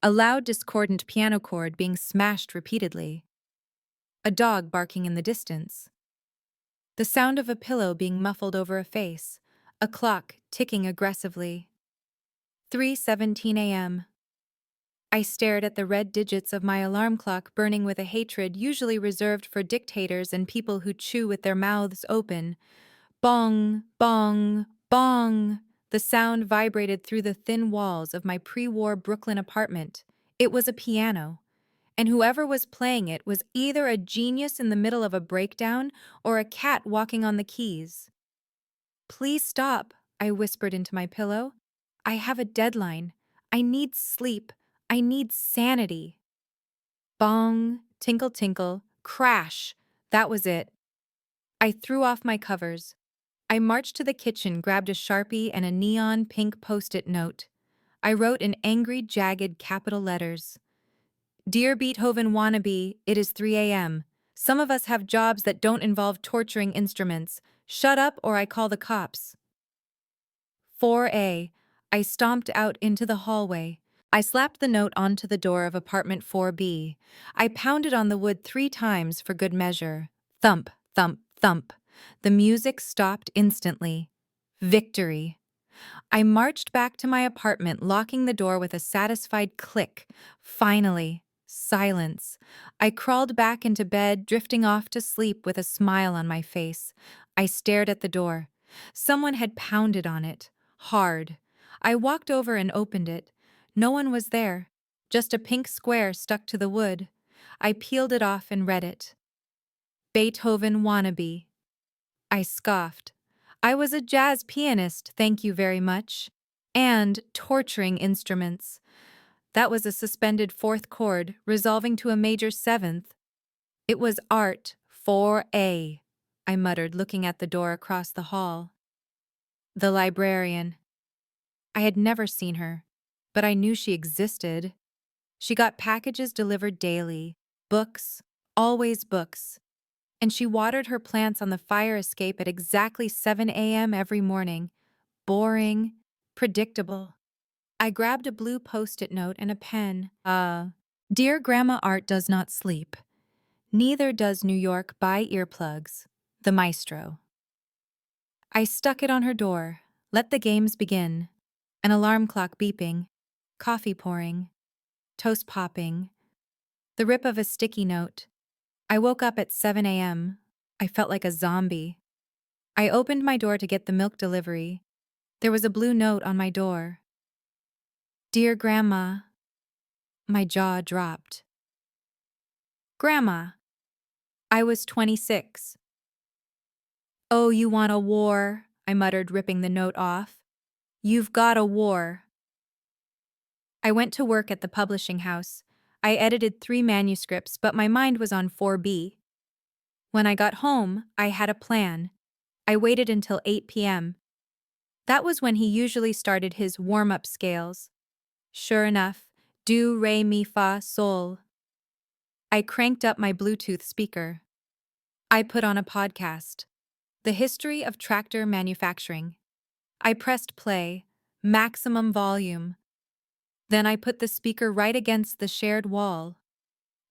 A loud, discordant piano chord being smashed repeatedly. A dog barking in the distance. The sound of a pillow being muffled over a face. A clock ticking aggressively. 3:17 a.m. I stared at the red digits of my alarm clock burning with a hatred usually reserved for dictators and people who chew with their mouths open. Bong, bong, bong. The sound vibrated through the thin walls of my pre-war Brooklyn apartment. It was a piano, and whoever was playing it was either a genius in the middle of a breakdown or a cat walking on the keys. "Please stop," I whispered into my pillow. "I have a deadline. I need sleep. I need sanity." Bong, tinkle tinkle, crash. That was it. I threw off my covers. I marched to the kitchen, grabbed a Sharpie and a neon pink Post-it note. I wrote in angry, jagged capital letters. "Dear Beethoven wannabe, it is 3 a.m. Some of us have jobs that don't involve torturing instruments. Shut up or I call the cops." 4A. I stomped out into the hallway. I slapped the note onto the door of apartment 4B. I pounded on the wood 3 times for good measure. Thump, thump, thump. The music stopped instantly. Victory. I marched back to my apartment, locking the door with a satisfied click. Finally, silence. I crawled back into bed, drifting off to sleep with a smile on my face. I stared at the door. Someone had pounded on it. Hard. I walked over and opened it. No one was there. Just a pink square stuck to the wood. I peeled it off and read it. "Beethoven wannabe." I scoffed. I was a jazz pianist, thank you very much. And torturing instruments. That was a suspended 4th chord, resolving to a major 7th. It was art, 4A, I muttered, looking at the door across the hall. The librarian. I had never seen her, but I knew she existed. She got packages delivered daily, books, always books. And she watered her plants on the fire escape at exactly 7 a.m. every morning. Boring, predictable. I grabbed a blue Post-it note and a pen. "Dear Grandma, art does not sleep. Neither does New York buy earplugs. The Maestro." I stuck it on her door. Let the games begin. An alarm clock beeping. Coffee pouring. Toast popping. The rip of a sticky note. I woke up at 7 a.m. I felt like a zombie. I opened my door to get the milk delivery. There was a blue note on my door. "Dear Grandma." My jaw dropped. "Grandma." I was 26. "Oh, you want a war," I muttered, ripping the note off. "You've got a war." I went to work at the publishing house. I edited 3 manuscripts, but my mind was on 4B. When I got home, I had a plan. I waited until 8 p.m. That was when he usually started his warm-up scales. Sure enough, do, re, mi, fa, sol. I cranked up my Bluetooth speaker. I put on a podcast. The History of Tractor Manufacturing. I pressed play, maximum volume. Then I put the speaker right against the shared wall.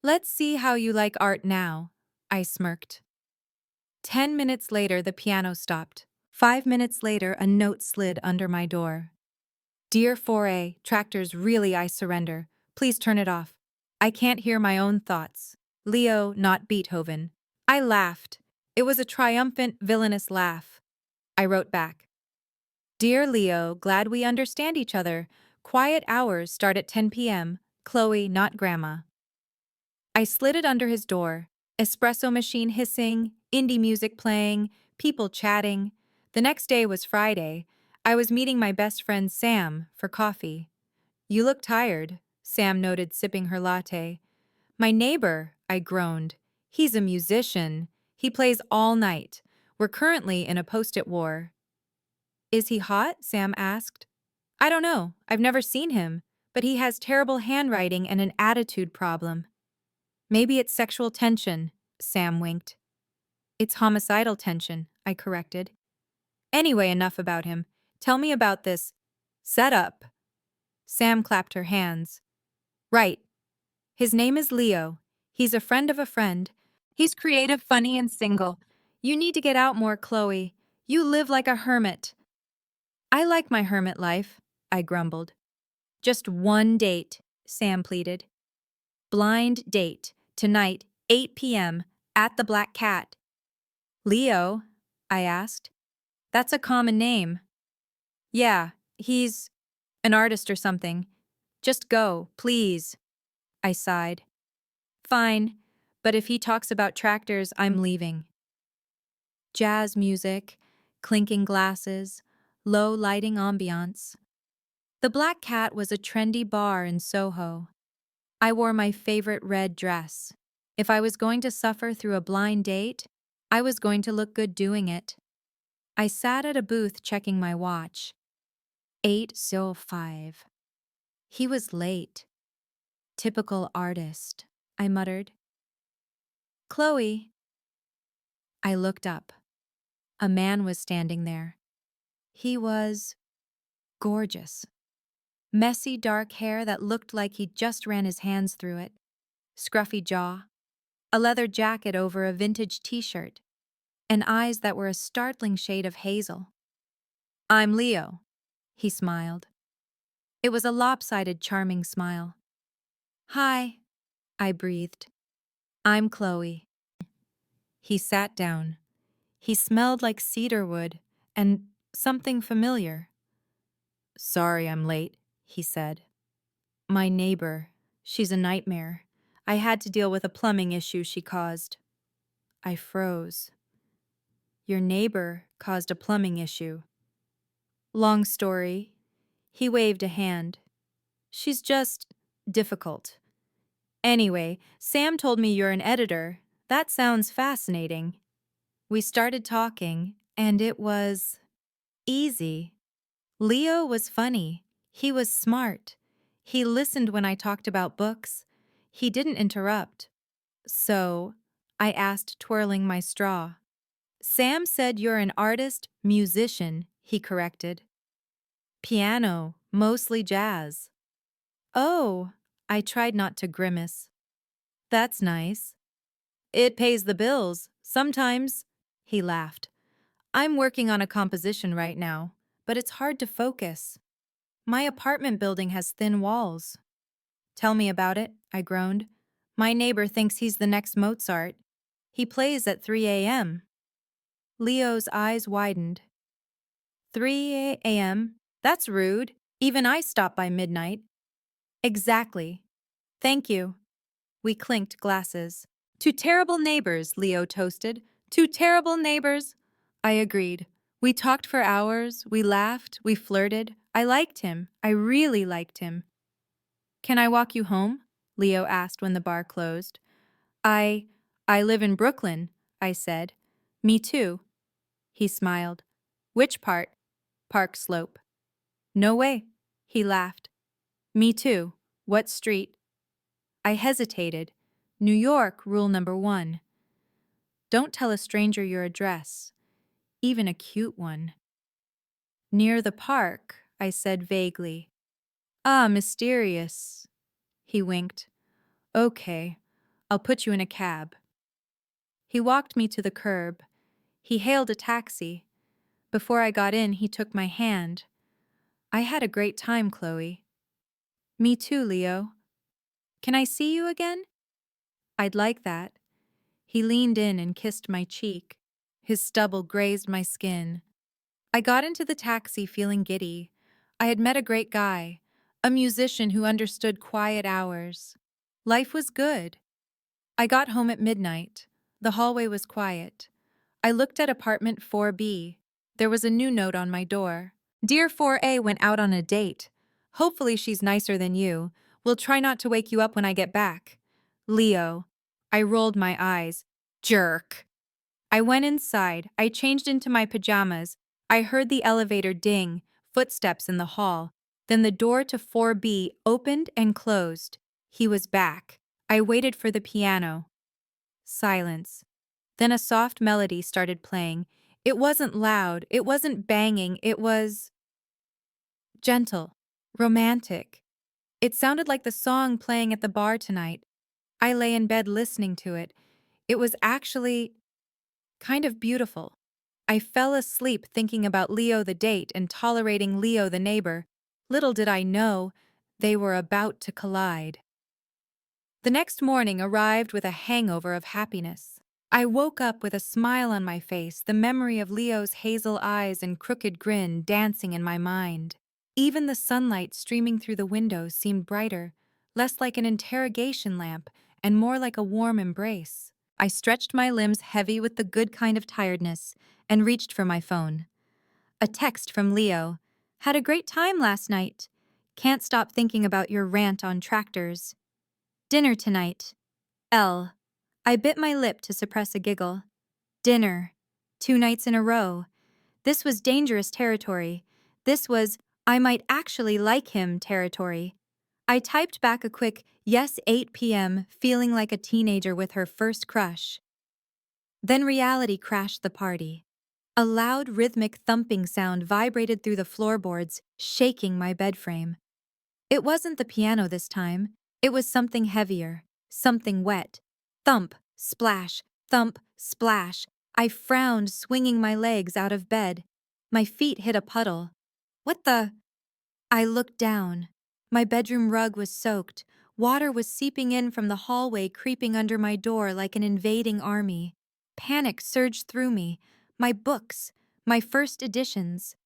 "Let's see how you like art now," I smirked. 10 minutes later, the piano stopped. 5 minutes later, a note slid under my door. "Dear 4A, tractors, really, I surrender. Please turn it off. I can't hear my own thoughts. Leo, not Beethoven." I laughed. It was a triumphant, villainous laugh. I wrote back. "Dear Leo, glad we understand each other. Quiet hours start at 10 p.m. Chloe, not Grandma." I slid it under his door. Espresso machine hissing, indie music playing, people chatting. The next day was Friday. I was meeting my best friend Sam for coffee. "You look tired," Sam noted, sipping her latte. "My neighbor," I groaned. "He's a musician. He plays all night. We're currently in a Post-it war." "Is he hot?" Sam asked. "I don't know. I've never seen him, but he has terrible handwriting and an attitude problem." "Maybe it's sexual tension," Sam winked. "It's homicidal tension," I corrected. "Anyway, enough about him. Tell me about this setup." Sam clapped her hands. Right. His name is Leo. He's a friend of a friend. He's creative, funny, and single. You need to get out more, Chloe. You live like a hermit. I like my hermit life, I grumbled. Just one date, Sam pleaded. Blind date, tonight, 8 p.m., at the Black Cat. Leo? I asked. That's a common name. Yeah, he's an artist or something. Just go, please. I sighed. Fine, but if he talks about tractors, I'm leaving. Jazz music, clinking glasses, low lighting ambiance. The Black Cat was a trendy bar in Soho. I wore my favorite red dress. If I was going to suffer through a blind date, I was going to look good doing it. I sat at a booth checking my watch. 8:05. He was late. Typical artist, I muttered. Chloe. I looked up. A man was standing there. He was gorgeous. Messy dark hair that looked like he just ran his hands through it. Scruffy jaw. A leather jacket over a vintage t-shirt. And eyes that were a startling shade of hazel. I'm Leo, he smiled. It was a lopsided, charming smile. Hi, I breathed. I'm Chloe. He sat down. He smelled like cedar wood and something familiar. Sorry I'm late, he said. My neighbor, she's a nightmare. I had to deal with a plumbing issue she caused. I froze. Your neighbor caused a plumbing issue. Long story. He waved a hand. She's just difficult. Anyway, Sam told me you're an editor. That sounds fascinating. We started talking, and it was easy. Leo was funny. He was smart. He listened when I talked about books. He didn't interrupt. So, I asked, twirling my straw. Sam said you're an artist, musician, he corrected. Piano, mostly jazz. Oh, I tried not to grimace. That's nice. It pays the bills, sometimes, he laughed. I'm working on a composition right now, but it's hard to focus. My apartment building has thin walls. Tell me about it, I groaned. My neighbor thinks he's the next Mozart. He plays at 3 a.m. Leo's eyes widened. 3 a.m.? That's rude. Even I stop by midnight. Exactly. Thank you. We clinked glasses. Two terrible neighbors, Leo toasted. Two terrible neighbors. I agreed. We talked for hours, we laughed, we flirted. I liked him. I really liked him. Can I walk you home? Leo asked when the bar closed. I live in Brooklyn, I said. Me too. He smiled. Which part? Park Slope. No way. He laughed. Me too. What street? I hesitated. New York, rule number 1. Don't tell a stranger your address, even a cute one. Near the park, I said vaguely. Ah, mysterious. He winked. Okay, I'll put you in a cab. He walked me to the curb. He hailed a taxi. Before I got in, he took my hand. I had a great time, Chloe. Me too, Leo. Can I see you again? I'd like that. He leaned in and kissed my cheek. His stubble grazed my skin. I got into the taxi feeling giddy. I had met a great guy, a musician who understood quiet hours. Life was good. I got home at midnight. The hallway was quiet. I looked at apartment 4B. There was a new note on my door. Dear 4A went out on a date. Hopefully she's nicer than you. We'll try not to wake you up when I get back. Leo. I rolled my eyes. Jerk. I went inside. I changed into my pajamas. I heard the elevator ding, footsteps in the hall. Then the door to 4B opened and closed. He was back. I waited for the piano. Silence. Then a soft melody started playing. It wasn't loud, it wasn't banging, it was gentle, romantic. It sounded like the song playing at the bar tonight. I lay in bed listening to it. It was actually kind of beautiful. I fell asleep thinking about Leo the date and tolerating Leo the neighbor. Little did I know, they were about to collide. The next morning arrived with a hangover of happiness. I woke up with a smile on my face, the memory of Leo's hazel eyes and crooked grin dancing in my mind. Even the sunlight streaming through the windows seemed brighter, less like an interrogation lamp and more like a warm embrace. I stretched my limbs heavy with the good kind of tiredness and reached for my phone. A text from Leo. Had a great time last night. Can't stop thinking about your rant on tractors. Dinner tonight. L. I bit my lip to suppress a giggle. Dinner. 2 nights in a row. This was dangerous territory. This was, I might actually like him territory. I typed back a quick, yes 8 p.m., feeling like a teenager with her first crush. Then reality crashed the party. A loud rhythmic thumping sound vibrated through the floorboards, shaking my bed frame. It wasn't the piano this time. It was something heavier, something wet. Thump, splash, thump, splash. I frowned, swinging my legs out of bed. My feet hit a puddle. What the? I looked down. My bedroom rug was soaked. Water was seeping in from the hallway, creeping under my door like an invading army. Panic surged through me. My books, my first editions.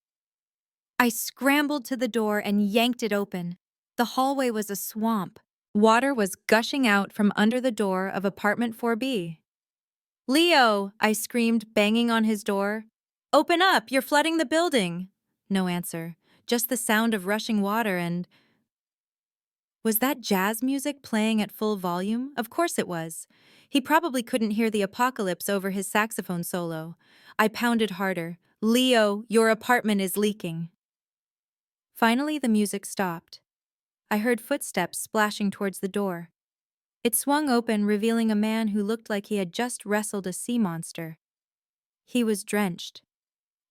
I scrambled to the door and yanked it open. The hallway was a swamp. Water was gushing out from under the door of apartment 4B. Leo, I screamed, banging on his door. Open up, you're flooding the building. No answer, just the sound of rushing water and... Was that jazz music playing at full volume? Of course it was. He probably couldn't hear the apocalypse over his saxophone solo. I pounded harder. Leo, your apartment is leaking. Finally, the music stopped. I heard footsteps splashing towards the door. It swung open, revealing a man who looked like he had just wrestled a sea monster. He was drenched.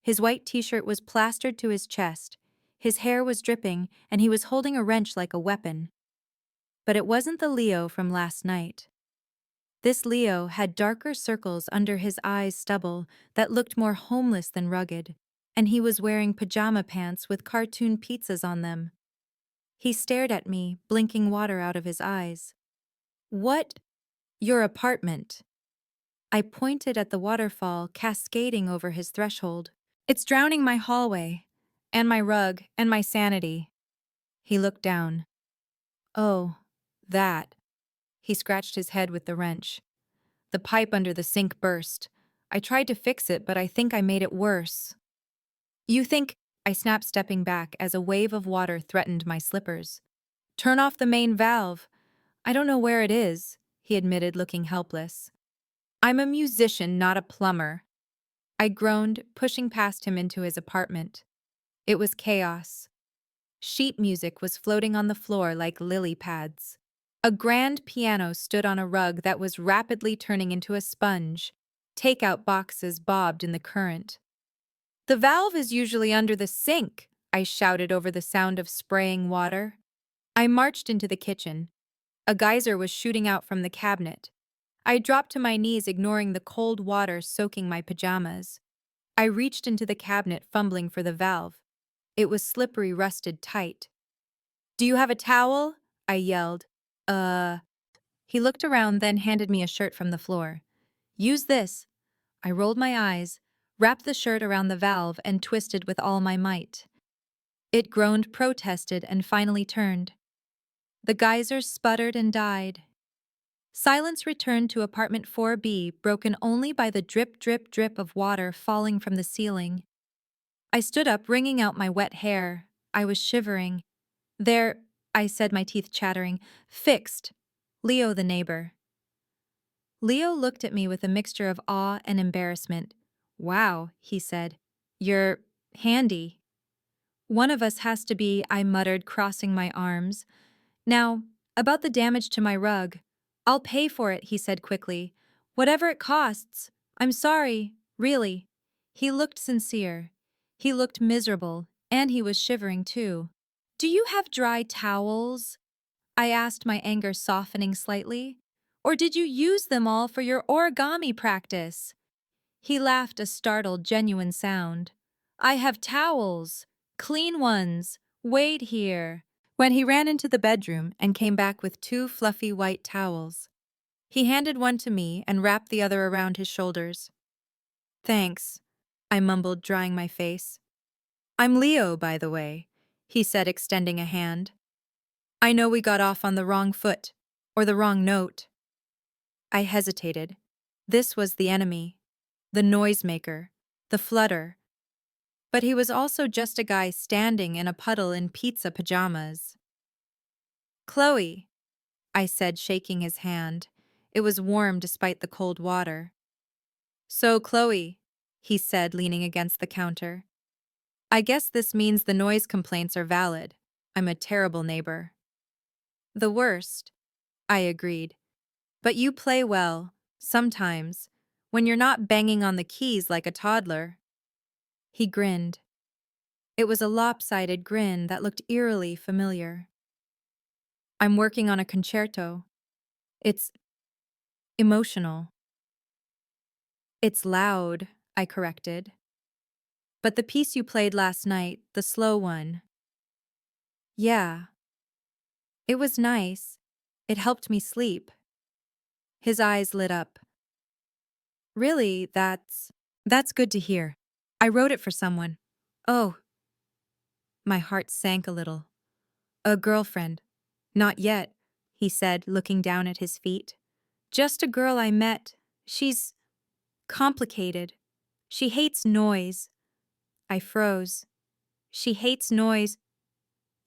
His white t-shirt was plastered to his chest. His hair was dripping, and he was holding a wrench like a weapon. But it wasn't the Leo from last night. This Leo had darker circles under his eyes' stubble that looked more homeless than rugged, and he was wearing pajama pants with cartoon pizzas on them. He stared at me, blinking water out of his eyes. What? Your apartment. I pointed at the waterfall cascading over his threshold. It's drowning my hallway, and my rug, and my sanity. He looked down. Oh, that. He scratched his head with the wrench. The pipe under the sink burst. I tried to fix it, but I think I made it worse. You think? I snapped, stepping back as a wave of water threatened my slippers. Turn off the main valve. I don't know where it is, he admitted, looking helpless. I'm a musician, not a plumber. I groaned, pushing past him into his apartment. It was chaos. Sheet music was floating on the floor like lily pads. A grand piano stood on a rug that was rapidly turning into a sponge. Takeout boxes bobbed in the current. The valve is usually under the sink, I shouted over the sound of spraying water. I marched into the kitchen. A geyser was shooting out from the cabinet. I dropped to my knees, ignoring the cold water soaking my pajamas. I reached into the cabinet, fumbling for the valve. It was slippery, rusted tight. Do you have a towel? I yelled. He looked around, then handed me a shirt from the floor. Use this. I rolled my eyes, wrapped the shirt around the valve, and twisted with all my might. It groaned, protested, and finally turned. The geysers sputtered and died. Silence returned to apartment 4B, broken only by the drip, drip, drip of water falling from the ceiling. I stood up, wringing out my wet hair. I was shivering. There, I said, my teeth chattering. Fixed. Leo the neighbor. Leo looked at me with a mixture of awe and embarrassment. Wow, he said. You're handy. One of us has to be, I muttered, crossing my arms. Now, about the damage to my rug. I'll pay for it, he said quickly. Whatever it costs. I'm sorry, really. He looked sincere. He looked miserable, and he was shivering too. Do you have dry towels? I asked, my anger softening slightly. Or did you use them all for your origami practice? He laughed, a startled, genuine sound. I have towels. Clean ones. Wait here. When he ran into the bedroom and came back with 2 fluffy white towels. He handed one to me and wrapped the other around his shoulders. Thanks, I mumbled, drying my face. I'm Leo, by the way, he said, extending a hand. I know we got off on the wrong foot, or the wrong note. I hesitated. This was the enemy, the noisemaker, the flutter. But he was also just a guy standing in a puddle in pizza pajamas. Chloe, I said, shaking his hand. It was warm despite the cold water. So, Chloe, he said, leaning against the counter. I guess this means the noise complaints are valid. I'm a terrible neighbor. The worst, I agreed. But you play well, sometimes, when you're not banging on the keys like a toddler. He grinned. It was a lopsided grin that looked eerily familiar. I'm working on a concerto. It's emotional. It's loud, I corrected. But the piece you played last night, the slow one. Yeah. It was nice. It helped me sleep. His eyes lit up. Really, that's good to hear. I wrote it for someone. Oh. My heart sank a little. A girlfriend. Not yet, he said, looking down at his feet. Just a girl I met. She's complicated. She hates noise. I froze. She hates noise.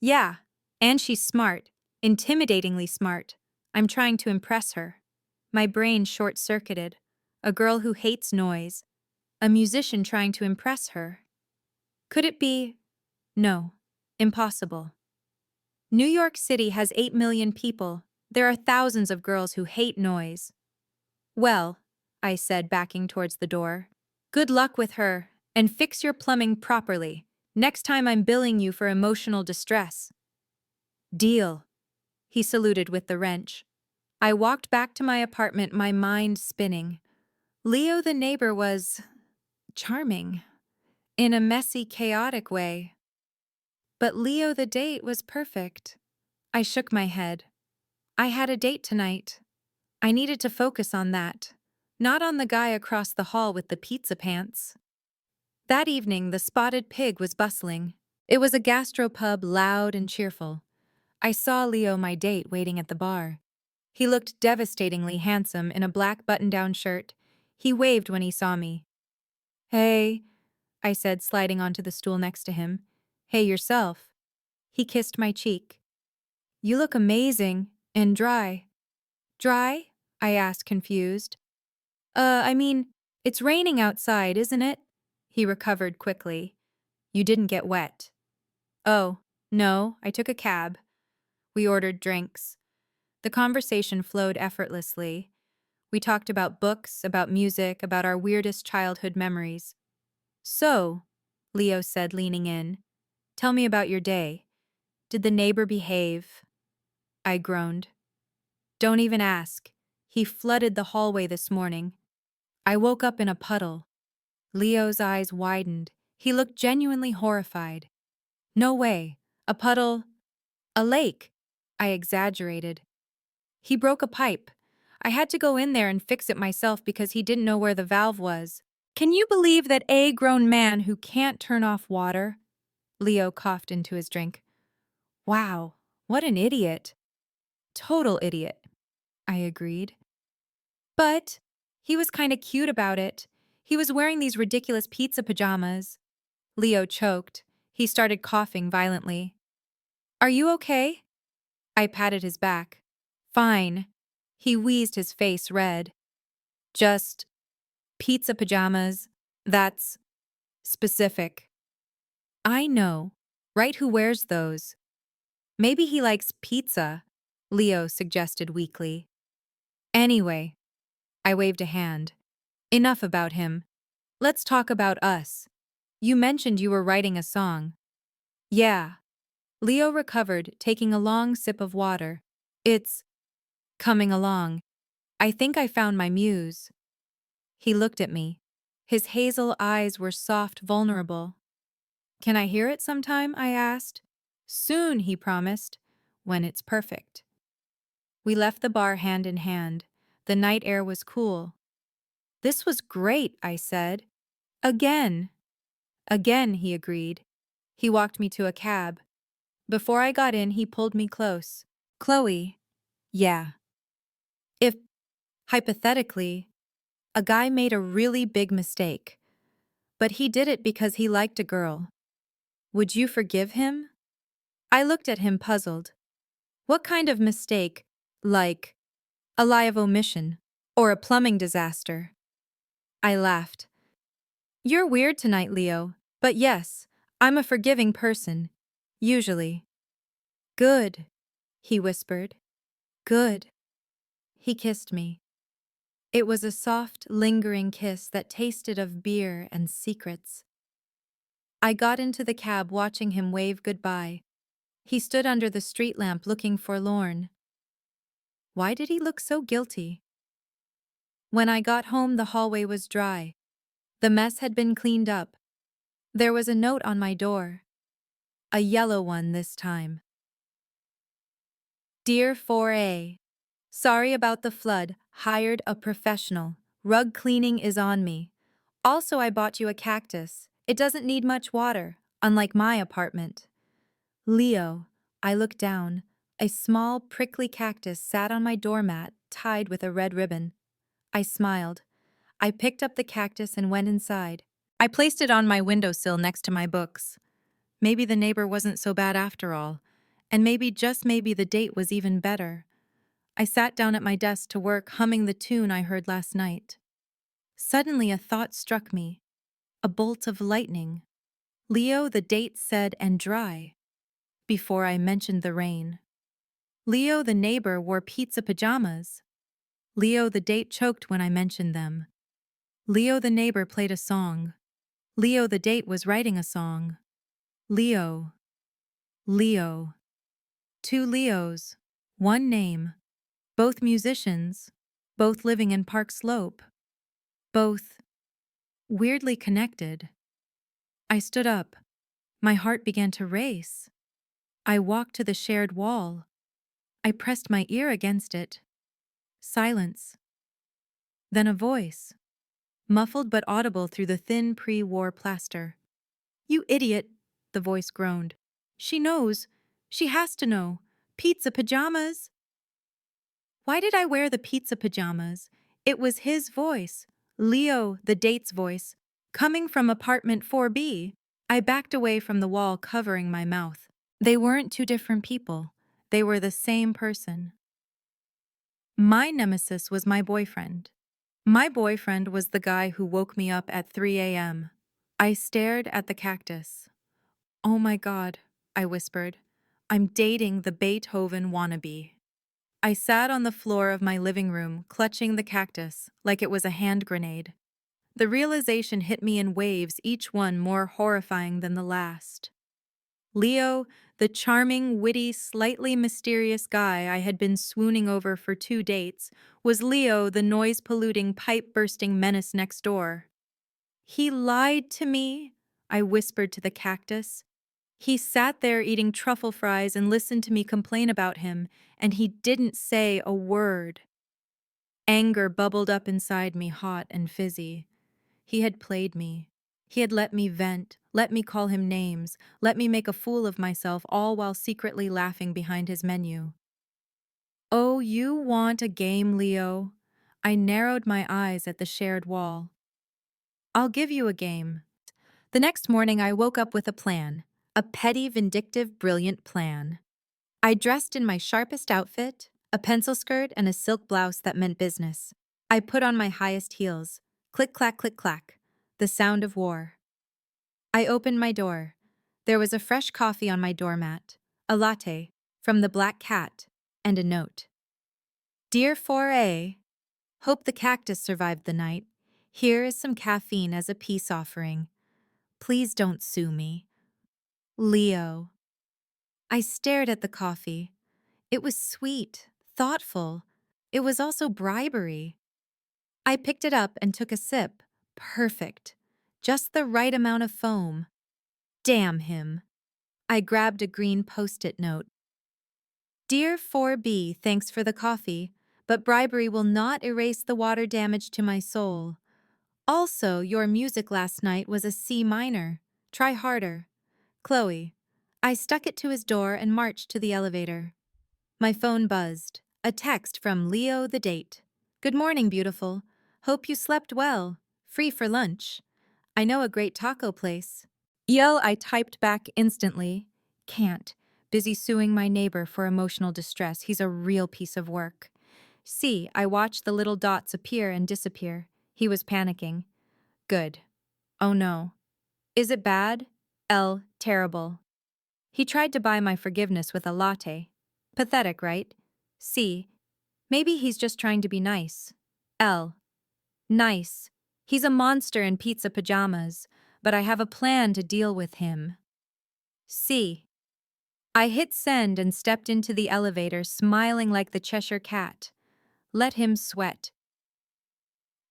Yeah, and she's smart, intimidatingly smart. I'm trying to impress her. My brain short-circuited. A girl who hates noise. A musician trying to impress her. Could it be? No. Impossible. New York City has 8 million people. There are thousands of girls who hate noise. Well, I said, backing towards the door. Good luck with her, and fix your plumbing properly. Next time I'm billing you for emotional distress. Deal. He saluted with the wrench. I walked back to my apartment, my mind spinning. Leo the neighbor was charming, in a messy, chaotic way. But Leo the date was perfect. I shook my head. I had a date tonight. I needed to focus on that, not on the guy across the hall with the pizza pants. That evening, the Spotted Pig was bustling. It was a gastropub, loud and cheerful. I saw Leo, my date, waiting at the bar. He looked devastatingly handsome in a black button-down shirt. He waved when he saw me. Hey, I said, sliding onto the stool next to him. Hey, yourself. He kissed my cheek. You look amazing and dry. Dry? I asked, confused. I mean, it's raining outside, isn't it? He recovered quickly. You didn't get wet. Oh, no, I took a cab. We ordered drinks. The conversation flowed effortlessly. We talked about books, about music, about our weirdest childhood memories. So, Leo said, leaning in, tell me about your day. Did the neighbor behave? I groaned. Don't even ask. He flooded the hallway this morning. I woke up in a puddle. Leo's eyes widened. He looked genuinely horrified. No way. A puddle. A lake. I exaggerated. He broke a pipe. I had to go in there and fix it myself because he didn't know where the valve was. Can you believe that a grown man who can't turn off water? Leo coughed into his drink. Wow, what an idiot. Total idiot, I agreed. But he was kinda cute about it. He was wearing these ridiculous pizza pajamas. Leo choked. He started coughing violently. Are you okay? I patted his back. Fine. He wheezed, his face red. Just pizza pajamas. That's specific. I know. Right, who wears those? Maybe he likes pizza, Leo suggested weakly. Anyway, I waved a hand. Enough about him. Let's talk about us. You mentioned you were writing a song. Yeah. Leo recovered, taking a long sip of water. It's coming along. I think I found my muse. He looked at me. His hazel eyes were soft, vulnerable. Can I hear it sometime? I asked. Soon, he promised, when it's perfect. We left the bar hand in hand. The night air was cool. This was great, I said. Again. Again, he agreed. He walked me to a cab. Before I got in, he pulled me close. Chloe. Yeah. If, hypothetically, a guy made a really big mistake, but he did it because he liked a girl, would you forgive him? I looked at him puzzled. What kind of mistake? Like a lie of omission or a plumbing disaster? I laughed. You're weird tonight, Leo, but yes, I'm a forgiving person. Usually. Good, he whispered. Good. He kissed me. It was a soft, lingering kiss that tasted of beer and secrets. I got into the cab watching him wave goodbye. He stood under the street lamp looking forlorn. Why did he look so guilty? When I got home, the hallway was dry. The mess had been cleaned up. There was a note on my door. A yellow one this time. Dear 4A, sorry about the flood. Hired a professional. Rug cleaning is on me. Also, I bought you a cactus. It doesn't need much water, unlike my apartment. Leo, I looked down. A small, prickly cactus sat on my doormat, tied with a red ribbon. I smiled. I picked up the cactus and went inside. I placed it on my windowsill next to my books. Maybe the neighbor wasn't so bad after all, and maybe, just maybe, the date was even better. I sat down at my desk to work, humming the tune I heard last night. Suddenly a thought struck me. A bolt of lightning. Leo, the date said, and dry. Before I mentioned the rain. Leo, the neighbor, wore pizza pajamas. Leo, the date, choked when I mentioned them. Leo, the neighbor, played a song. Leo, the date, was writing a song. Leo. Leo. Two Leos. One name. Both musicians. Both living in Park Slope. Both weirdly connected. I stood up. My heart began to race. I walked to the shared wall. I pressed my ear against it. Silence. Then a voice. Muffled but audible through the thin pre-war plaster. You idiot, the voice groaned. She knows. She has to know. Pizza pajamas. Why did I wear the pizza pajamas? It was his voice, Leo, the date's voice, coming from apartment 4B. I backed away from the wall, covering my mouth. They weren't two different people. They were the same person. My nemesis was my boyfriend. My boyfriend was the guy who woke me up at 3 a.m. I stared at the cactus. Oh my God, I whispered. I'm dating the Beethoven wannabe. I sat on the floor of my living room, clutching the cactus like it was a hand grenade. The realization hit me in waves, each one more horrifying than the last. Leo, the charming, witty, slightly mysterious guy I had been swooning over for 2 dates, was Leo, the noise-polluting, pipe-bursting menace next door. He lied to me, I whispered to the cactus. He sat there eating truffle fries and listened to me complain about him, and he didn't say a word. Anger bubbled up inside me, hot and fizzy. He had played me. He had let me vent, let me call him names, let me make a fool of myself, all while secretly laughing behind his menu. Oh, you want a game, Leo? I narrowed my eyes at the shared wall. I'll give you a game. The next morning I woke up with a plan. A petty, vindictive, brilliant plan. I dressed in my sharpest outfit, a pencil skirt and a silk blouse that meant business. I put on my highest heels. Click, clack, the sound of war. I opened my door. There was a fresh coffee on my doormat, a latte from the Black Cat, and a note. Dear 4A, hope the cactus survived the night. Here is some caffeine as a peace offering. Please don't sue me. Leo. I stared at the coffee. It was sweet, thoughtful. It was also bribery. I picked it up and took a sip. Perfect. Just the right amount of foam. Damn him. I grabbed a green post-it note. Dear 4B, thanks for the coffee, but bribery will not erase the water damage to my soul. Also, your music last night was a C minor. Try harder. Chloe. I stuck it to his door and marched to the elevator. My phone buzzed. A text from Leo the date. Good morning, beautiful. Hope you slept well. Free for lunch. I know a great taco place. I typed back instantly. Can't. Busy suing my neighbor for emotional distress. He's a real piece of work. C. I watched the little dots appear and disappear. He was panicking. Good. Oh no. Is it bad? L. Terrible. He tried to buy my forgiveness with a latte. Pathetic, right? C. Maybe he's just trying to be nice. L. Nice. He's a monster in pizza pajamas, but I have a plan to deal with him. C. I hit send and stepped into the elevator, smiling like the Cheshire Cat. Let him sweat.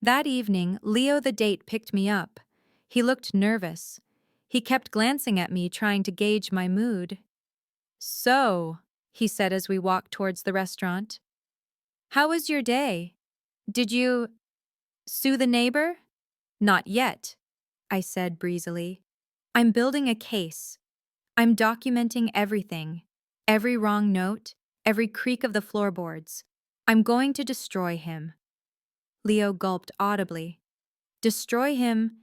That evening, Leo the date picked me up. He looked nervous. He kept glancing at me, trying to gauge my mood. So, he said as we walked towards the restaurant. How was your day? Did you sue the neighbor? Not yet, I said breezily. I'm building a case. I'm documenting everything. Every wrong note, every creak of the floorboards. I'm going to destroy him. Leo gulped audibly. Destroy him?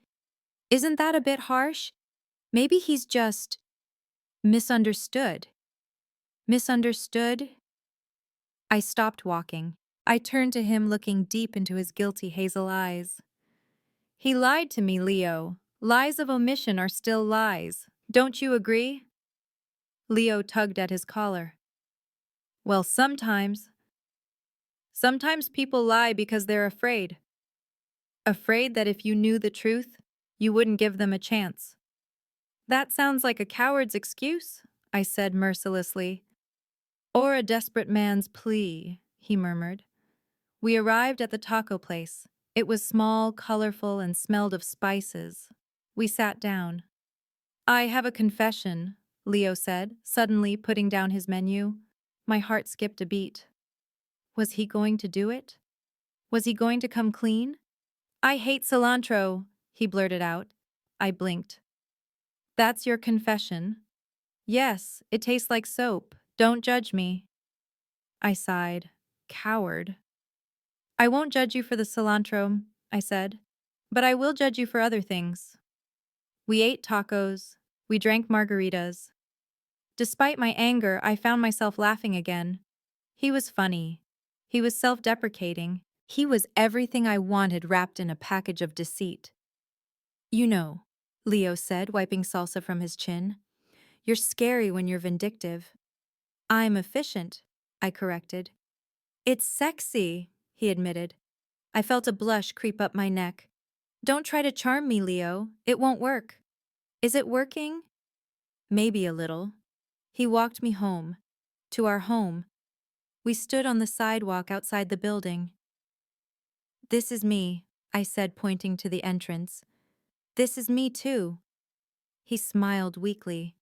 Isn't that a bit harsh? Maybe he's just misunderstood. Misunderstood? I stopped walking. I turned to him, looking deep into his guilty hazel eyes. He lied to me, Leo. Lies of omission are still lies. Don't you agree? Leo tugged at his collar. Well, sometimes. Sometimes people lie because they're afraid. Afraid that if you knew the truth, you wouldn't give them a chance. That sounds like a coward's excuse, I said mercilessly. Or a desperate man's plea, he murmured. We arrived at the taco place. It was small, colorful, and smelled of spices. We sat down. I have a confession, Leo said, suddenly putting down his menu. My heart skipped a beat. Was he going to do it? Was he going to come clean? I hate cilantro, he blurted out. I blinked. That's your confession? Yes, it tastes like soap. Don't judge me. I sighed. Coward. I won't judge you for the cilantro, I said, but I will judge you for other things. We ate tacos. We drank margaritas. Despite my anger, I found myself laughing again. He was funny. He was self-deprecating. He was everything I wanted wrapped in a package of deceit. You know, Leo said, wiping salsa from his chin. You're scary when you're vindictive. I'm efficient, I corrected. It's sexy, he admitted. I felt a blush creep up my neck. Don't try to charm me, Leo. It won't work. Is it working? Maybe a little. He walked me home. To our home. We stood on the sidewalk outside the building. This is me, I said, pointing to the entrance. This is me too. He smiled weakly.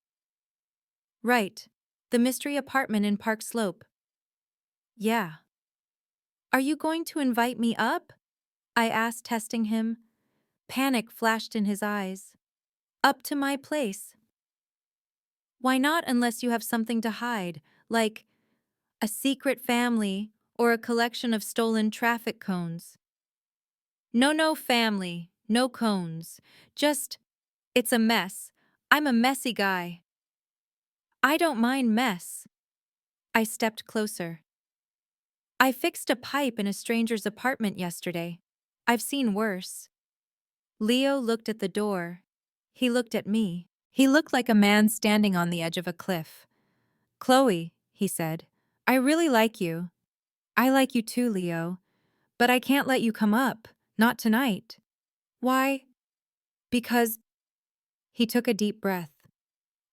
Right. The mystery apartment in Park Slope. Yeah. Are you going to invite me up? I asked, testing him. Panic flashed in his eyes. Up to my place. Why not unless you have something to hide, like a secret family or a collection of stolen traffic cones? No family, no cones. Just, it's a mess. I'm a messy guy. I don't mind mess. I stepped closer. I fixed a pipe in a stranger's apartment yesterday. I've seen worse. Leo looked at the door. He looked at me. He looked like a man standing on the edge of a cliff. Chloe, he said, I really like you. I like you too, Leo. But I can't let you come up. Not tonight. Why? Because... He took a deep breath.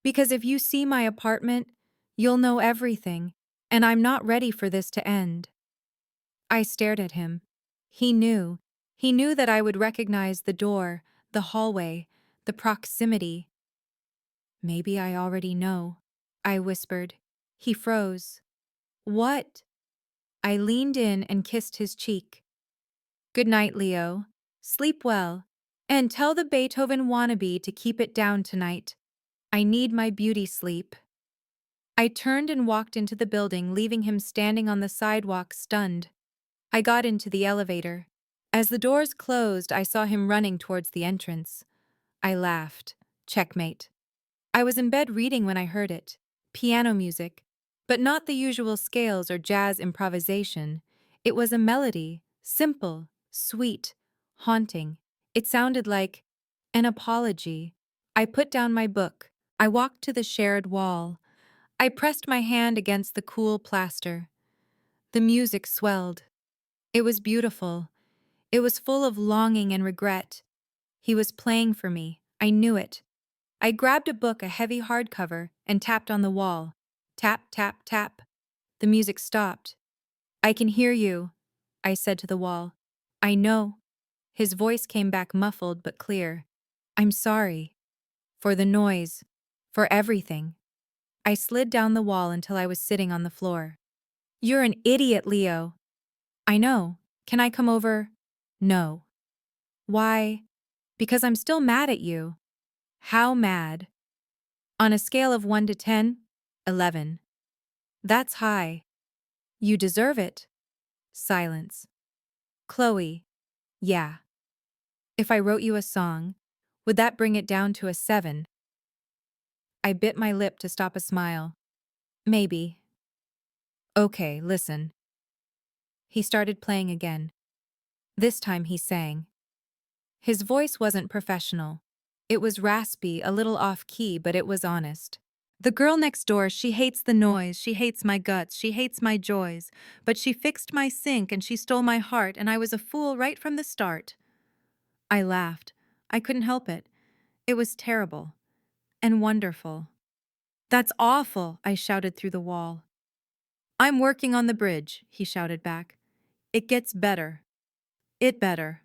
Because if you see my apartment, you'll know everything. and I'm not ready for this to end. I stared at him. He knew. He knew that I would recognize the door, the hallway, the proximity. Maybe I already know, I whispered. He froze. What? I leaned in and kissed his cheek. Good night, Leo. Sleep well. And tell the Beethoven wannabe to keep it down tonight. I need my beauty sleep. I turned and walked into the building, leaving him standing on the sidewalk, stunned. I got into the elevator. As the doors closed, I saw him running towards the entrance. I laughed. Checkmate. I was in bed reading when I heard it. Piano music. But not the usual scales or jazz improvisation. It was a melody, simple, sweet, haunting. It sounded like an apology. I put down my book. I walked to the shared wall. I pressed my hand against the cool plaster. The music swelled. It was beautiful. It was full of longing and regret. He was playing for me. I knew it. I grabbed a book, a heavy hardcover, and tapped on the wall. Tap, tap, tap. The music stopped. I can hear you, I said to the wall. I know. His voice came back muffled but clear. I'm sorry. For the noise. For everything. I slid down the wall until I was sitting on the floor. You're an idiot, Leo. I know. Can I come over? No. Why? Because I'm still mad at you. How mad? On a scale of 1 to 10, 11. That's high. You deserve it. Silence. Chloe. Yeah. If I wrote you a song, would that bring it down to a 7? I bit my lip to stop a smile. Maybe. Okay, listen. He started playing again. This time he sang. His voice wasn't professional. It was raspy, a little off-key, but it was honest. The girl next door, she hates the noise, she hates my guts, she hates my joys, but she fixed my sink and she stole my heart, and I was a fool right from the start. I laughed. I couldn't help it. It was terrible. And wonderful. That's awful, I shouted through the wall. I'm working on the bridge, he shouted back. It gets better. It better.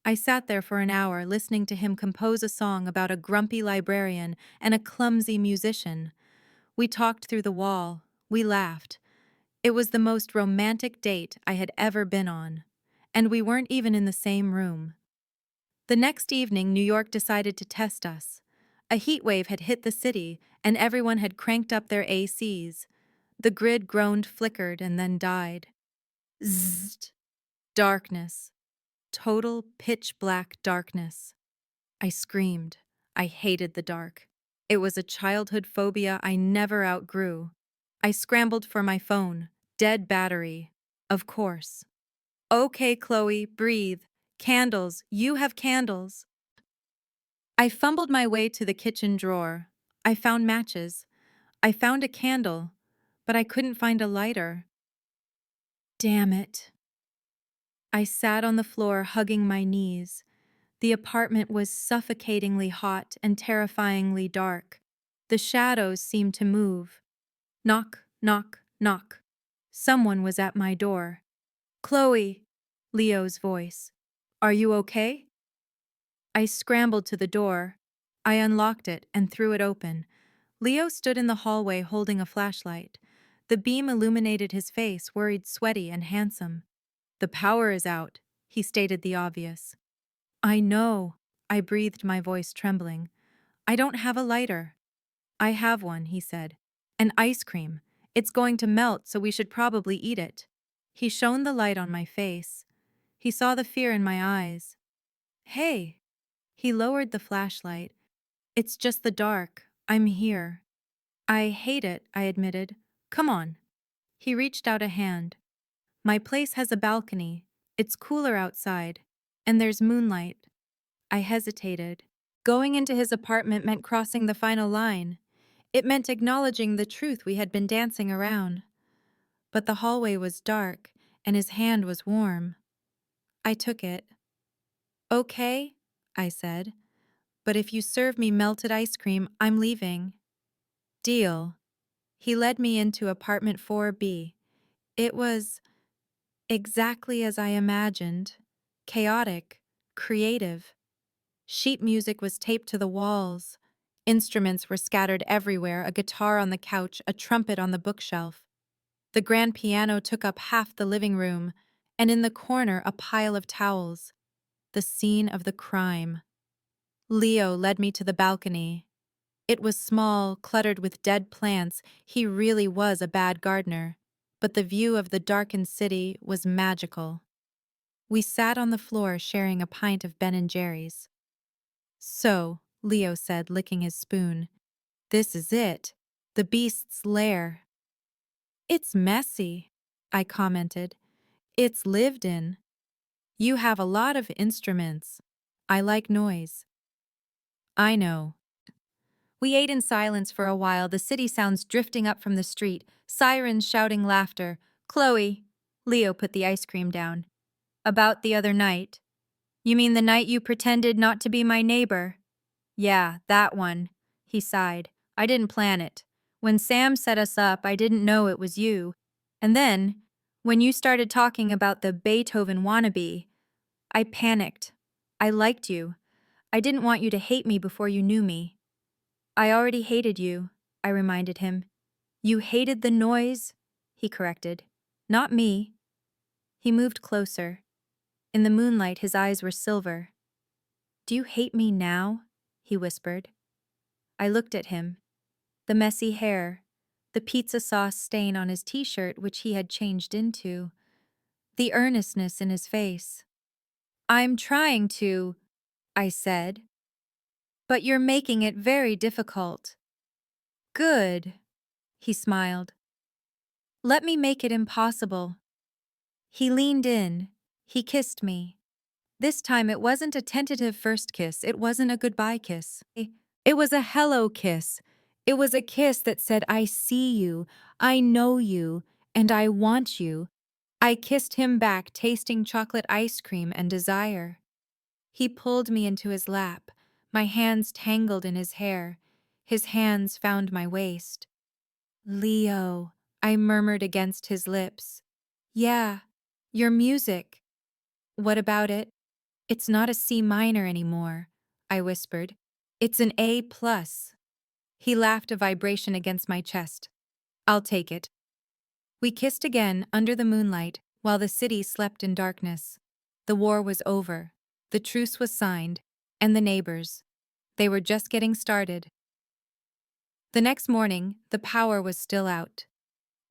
I sat there for an hour listening to him compose a song about a grumpy librarian and a clumsy musician. We talked through the wall. We laughed. It was the most romantic date I had ever been on. And we weren't even in the same room. The next evening, New York decided to test us. A heat wave had hit the city, and everyone had cranked up their ACs. The grid groaned, flickered, and then died. Zzzt. Darkness. Total pitch-black darkness. I screamed. I hated the dark. It was a childhood phobia I never outgrew. I scrambled for my phone. Dead battery. Of course. Okay, Chloe, breathe. Candles. You have candles. I fumbled my way to the kitchen drawer. I found matches. I found a candle, but I couldn't find a lighter. Damn it. I sat on the floor, hugging my knees. The apartment was suffocatingly hot and terrifyingly dark. The shadows seemed to move. Knock, knock, knock. Someone was at my door. Chloe, Leo's voice. Are you okay? I scrambled to the door. I unlocked it and threw it open. Leo stood in the hallway holding a flashlight. The beam illuminated his face, worried, sweaty, and handsome. The power is out, he stated the obvious. I know, I breathed, my voice trembling. I don't have a lighter. I have one, he said. An ice cream. It's going to melt, so we should probably eat it. He shone the light on my face. He saw the fear in my eyes. Hey! He lowered the flashlight. It's just the dark. I'm here. I hate it, I admitted. Come on. He reached out a hand. My place has a balcony. It's cooler outside. And there's moonlight. I hesitated. Going into his apartment meant crossing the final line. It meant acknowledging the truth we had been dancing around. But the hallway was dark, and his hand was warm. I took it. Okay, I said. But if you serve me melted ice cream, I'm leaving. Deal. He led me into apartment 4B. It was exactly as I imagined. Chaotic, creative. Sheet music was taped to the walls. Instruments were scattered everywhere, a guitar on the couch, a trumpet on the bookshelf. The grand piano took up half the living room, and in the corner a pile of towels. The scene of the crime. Leo led me to the balcony. It was small, cluttered with dead plants. He really was a bad gardener. But the view of the darkened city was magical. We sat on the floor sharing a pint of Ben& Jerry's. "So," Leo said, licking his spoon, "this is it. The beast's lair." "It's messy," I commented. "It's lived in. You have a lot of instruments. I like noise." "I know." We ate in silence for a while, the city sounds drifting up from the street, sirens shouting laughter. "Chloe," Leo put the ice cream down. "About the other night." "You mean the night you pretended not to be my neighbor?" "Yeah, that one." He sighed. "I didn't plan it. When Sam set us up, I didn't know it was you. And then, when you started talking about the Beethoven wannabe, I panicked. I liked you. I didn't want you to hate me before you knew me." "I already hated you," I reminded him. "You hated the noise," he corrected. "Not me." He moved closer. In the moonlight, his eyes were silver. "Do you hate me now?" he whispered. I looked at him. The messy hair, the pizza sauce stain on his t-shirt which he had changed into, the earnestness in his face. "I'm trying to," I said, "but you're making it very difficult." "Good," he smiled. "Let me make it impossible." He leaned in. He kissed me. This time it wasn't a tentative first kiss, it wasn't a goodbye kiss. It was a hello kiss. It was a kiss that said, "I see you, I know you, and I want you." I kissed him back, tasting chocolate ice cream and desire. He pulled me into his lap, my hands tangled in his hair. His hands found my waist. "Leo," I murmured against his lips. "Yeah, your music." "What about it?" "It's not a C minor anymore," I whispered. "It's an A plus." He laughed, a vibration against my chest. "I'll take it." We kissed again under the moonlight while the city slept in darkness. The war was over. The truce was signed. And the neighbors. They were just getting started. The next morning, the power was still out.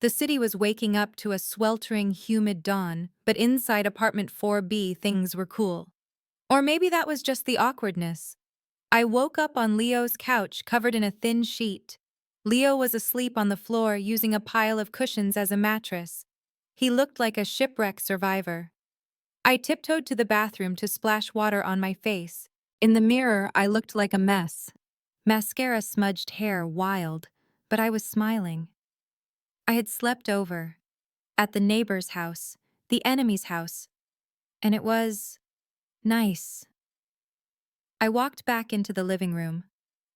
The city was waking up to a sweltering, humid dawn, but inside apartment 4B things were cool. Or maybe that was just the awkwardness. I woke up on Leo's couch covered in a thin sheet. Leo was asleep on the floor using a pile of cushions as a mattress. He looked like a shipwreck survivor. I tiptoed to the bathroom to splash water on my face. In the mirror, I looked like a mess. Mascara smudged hair wild, but I was smiling. I had slept over. At the neighbor's house, the enemy's house. And it was nice. I walked back into the living room.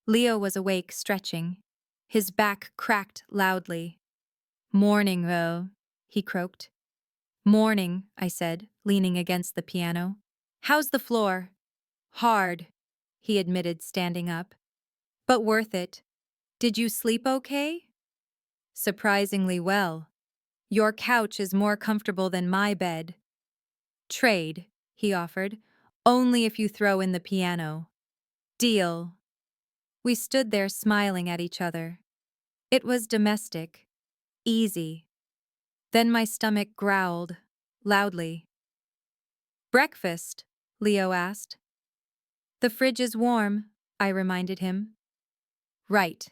Leo was awake, stretching. His back cracked loudly. "Morning, though," he croaked. "Morning," I said, leaning against the piano. "How's the floor?" "Hard," he admitted, standing up. "But worth it. Did you sleep okay?" "Surprisingly well. Your couch is more comfortable than my bed." "Trade," he offered. "Only if you throw in the piano." "Deal." We stood there smiling at each other. It was domestic. Easy. Then my stomach growled, loudly. "Breakfast?" Leo asked. "The fridge is warm," I reminded him. "Right.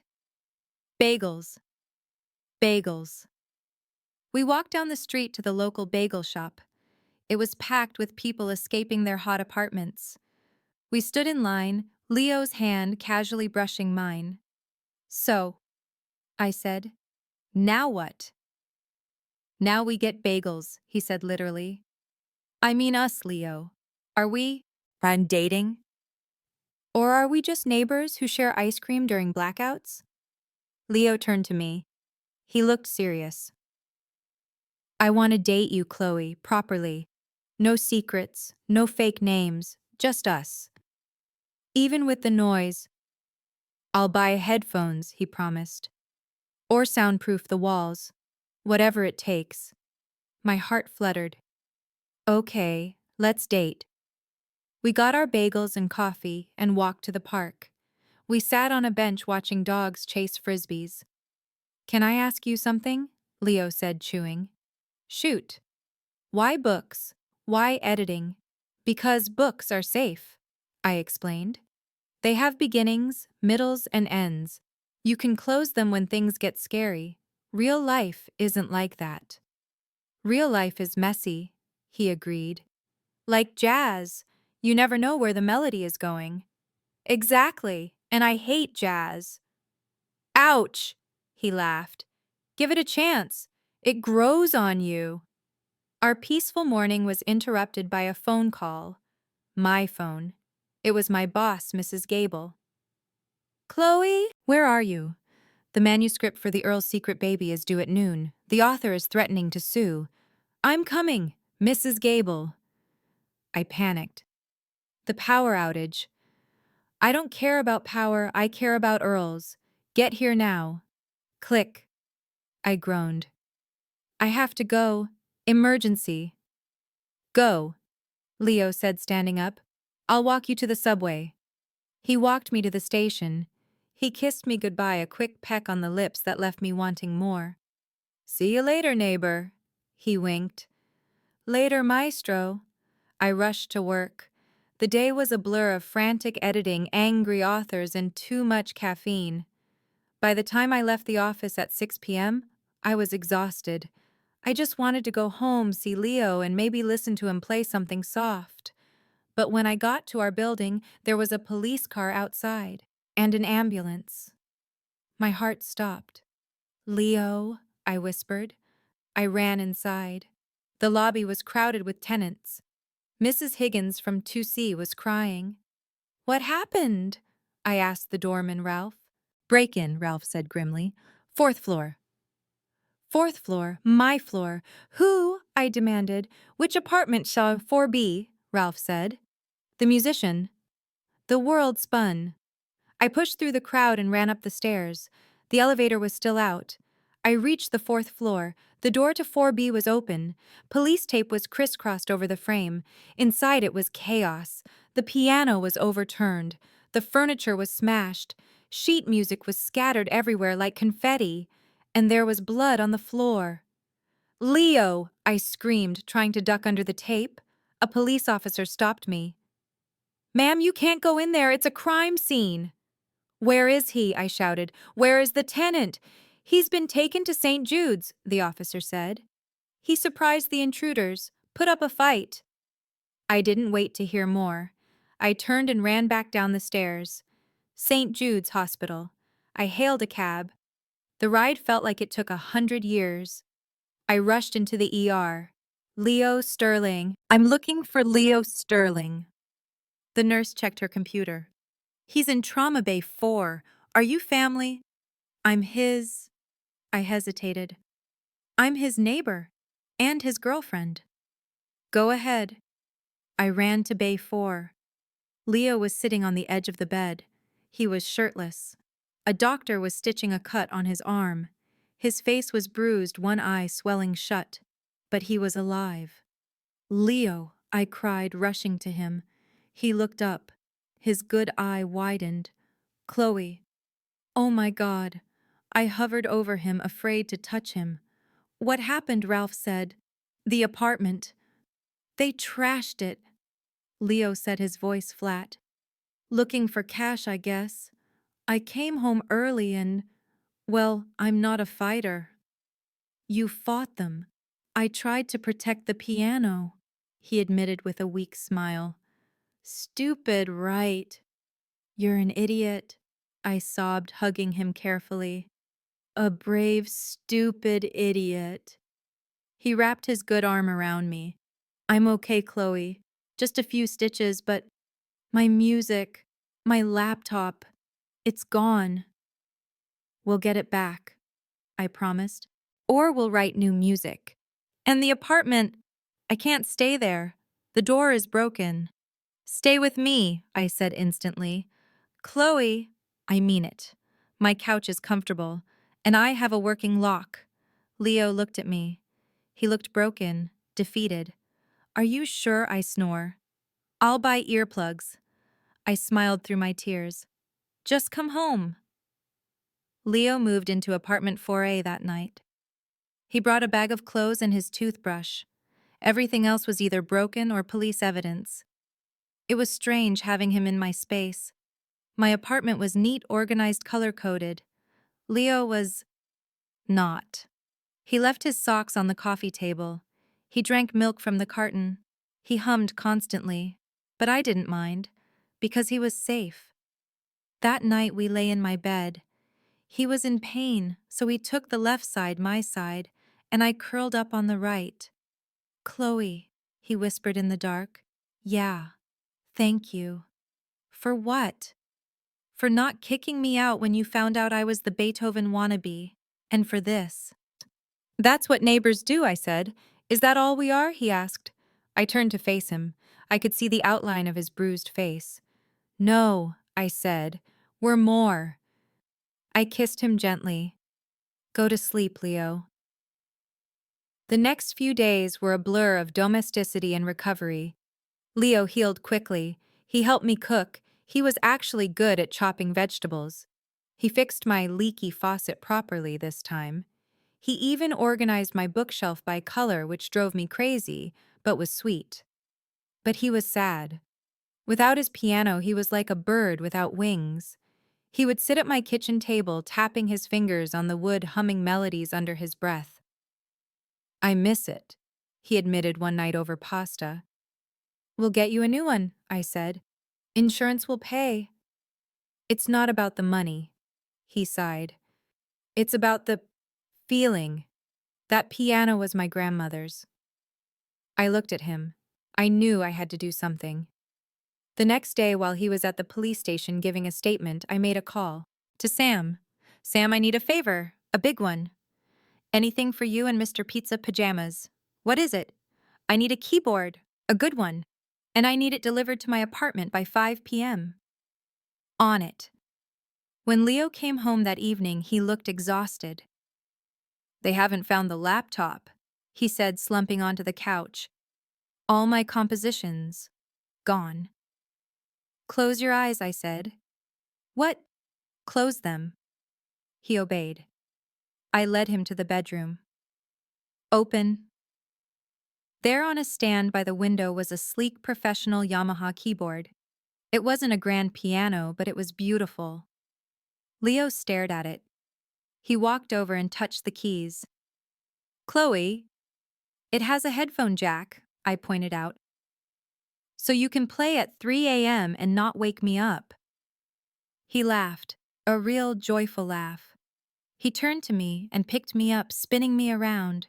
Bagels. Bagels." We walked down the street to the local bagel shop. It was packed with people escaping their hot apartments. We stood in line, Leo's hand casually brushing mine. "So," I said, "now what?" "Now we get bagels," he said literally. "I mean us, Leo. Are we dating? Or are we just neighbors who share ice cream during blackouts?" Leo turned to me. He looked serious. I want to date you, Chloe, properly. No secrets, no fake names, just us. Even with the noise, I'll buy headphones, he promised. Or soundproof the walls. Whatever it takes. My heart fluttered. Okay, let's date. We got our bagels and coffee and walked to the park. We sat on a bench watching dogs chase frisbees. Can I ask you something? Leo said, chewing. Shoot. Why books? Why editing? Because books are safe, I explained. They have beginnings, middles, and ends. You can close them when things get scary. Real life isn't like that. Real life is messy, he agreed. Like jazz, you never know where the melody is going. Exactly, and I hate jazz. Ouch, he laughed. Give it a chance. It grows on you. Our peaceful morning was interrupted by a phone call. My phone. It was my boss, Mrs. Gable. Chloe, where are you? The manuscript for the Earl's Secret Baby is due at noon. The author is threatening to sue. I'm coming, Mrs. Gable. I panicked. The power outage. I don't care about power, I care about Earls. Get here now. Click. I groaned. I have to go. Emergency. Go, Leo said, standing up. I'll walk you to the subway. He walked me to the station. He kissed me goodbye, a quick peck on the lips that left me wanting more. See you later, neighbor. He winked. Later, maestro. I rushed to work. The day was a blur of frantic editing, angry authors, and too much caffeine. By the time I left the office at 6 p.m., I was exhausted. I just wanted to go home, see Leo, and maybe listen to him play something soft. But when I got to our building, there was a police car outside, and an ambulance. My heart stopped. Leo, I whispered. I ran inside. The lobby was crowded with tenants. Mrs. Higgins from 2C was crying. What happened? I asked the doorman, Ralph. Break in, Ralph said grimly. 4th floor. 4th floor, my floor. Who? I demanded. Which apartment shall 4B? Ralph said. The musician. The world spun. I pushed through the crowd and ran up the stairs. The elevator was still out. I reached the 4th floor. The door to 4B was open. Police tape was crisscrossed over the frame. Inside it was chaos. The piano was overturned. The furniture was smashed. Sheet music was scattered everywhere like confetti. And there was blood on the floor. Leo! I screamed, trying to duck under the tape. A police officer stopped me. Ma'am, you can't go in there. It's a crime scene. Where is he? I shouted. Where is the tenant? He's been taken to St. Jude's, the officer said. He surprised the intruders, put up a fight. I didn't wait to hear more. I turned and ran back down the stairs. St. Jude's Hospital. I hailed a cab. The ride felt like it took 100 years. I rushed into the ER. Leo Sterling. I'm looking for Leo Sterling. The nurse checked her computer. He's in Trauma Bay 4. Are you family? I'm his... I hesitated. I'm his neighbor. And his girlfriend. Go ahead. I ran to Bay 4. Leo was sitting on the edge of the bed. He was shirtless. A doctor was stitching a cut on his arm. His face was bruised, one eye swelling shut. But he was alive. Leo, I cried, rushing to him. He looked up. His good eye widened. Chloe. Oh my God. I hovered over him, afraid to touch him. What happened? Ralph said. The apartment. They trashed it. Leo said, his voice flat. Looking for cash, I guess. I came home early and, well, I'm not a fighter. You fought them. I tried to protect the piano, he admitted with a weak smile. Stupid, right? You're an idiot, I sobbed, hugging him carefully. A brave, stupid idiot. He wrapped his good arm around me. I'm okay, Chloe. Just a few stitches, but my music, my laptop, it's gone. We'll get it back. I promised. Or we'll write new music. And the apartment, I can't stay there. The door is broken. Stay with me, I said instantly. Chloe, I mean it. My couch is comfortable, and I have a working lock. Leo looked at me. He looked broken, defeated. Are you sure? I snore. I'll buy earplugs. I smiled through my tears. Just come home. Leo moved into apartment 4A that night. He brought a bag of clothes and his toothbrush. Everything else was either broken or police evidence. It was strange having him in my space. My apartment was neat, organized, color-coded. Leo was not. He left his socks on the coffee table. He drank milk from the carton. He hummed constantly. But I didn't mind, because he was safe. That night we lay in my bed. He was in pain, so he took the left side, my side, and I curled up on the right. Chloe, he whispered in the dark. Yeah, thank you. For what? For not kicking me out when you found out I was the Beethoven wannabe. And for this. That's what neighbors do, I said. Is that all we are? He asked. I turned to face him. I could see the outline of his bruised face. No, I said. We're more. I kissed him gently. Go to sleep, Leo. The next few days were a blur of domesticity and recovery. Leo healed quickly. He helped me cook. He was actually good at chopping vegetables. He fixed my leaky faucet properly this time. He even organized my bookshelf by color, which drove me crazy, but was sweet. But he was sad. Without his piano, he was like a bird without wings. He would sit at my kitchen table, tapping his fingers on the wood, humming melodies under his breath. I miss it, he admitted one night over pasta. We'll get you a new one, I said. Insurance will pay. It's not about the money, he sighed. It's about the feeling. That piano was my grandmother's. I looked at him. I knew I had to do something. The next day, while he was at the police station giving a statement, I made a call. To Sam. Sam, I need a favor. A big one. Anything for you and Mr. Pizza Pajamas. What is it? I need a keyboard. A good one. And I need it delivered to my apartment by 5 p.m. On it. When Leo came home that evening, he looked exhausted. They haven't found the laptop, he said, slumping onto the couch. All my compositions. Gone. Close your eyes, I said. What? Close them. He obeyed. I led him to the bedroom. Open. There on a stand by the window was a sleek professional Yamaha keyboard. It wasn't a grand piano, but it was beautiful. Leo stared at it. He walked over and touched the keys. Chloe, it has a headphone jack, I pointed out. So you can play at 3 a.m. and not wake me up. He laughed, a real joyful laugh. He turned to me and picked me up, spinning me around.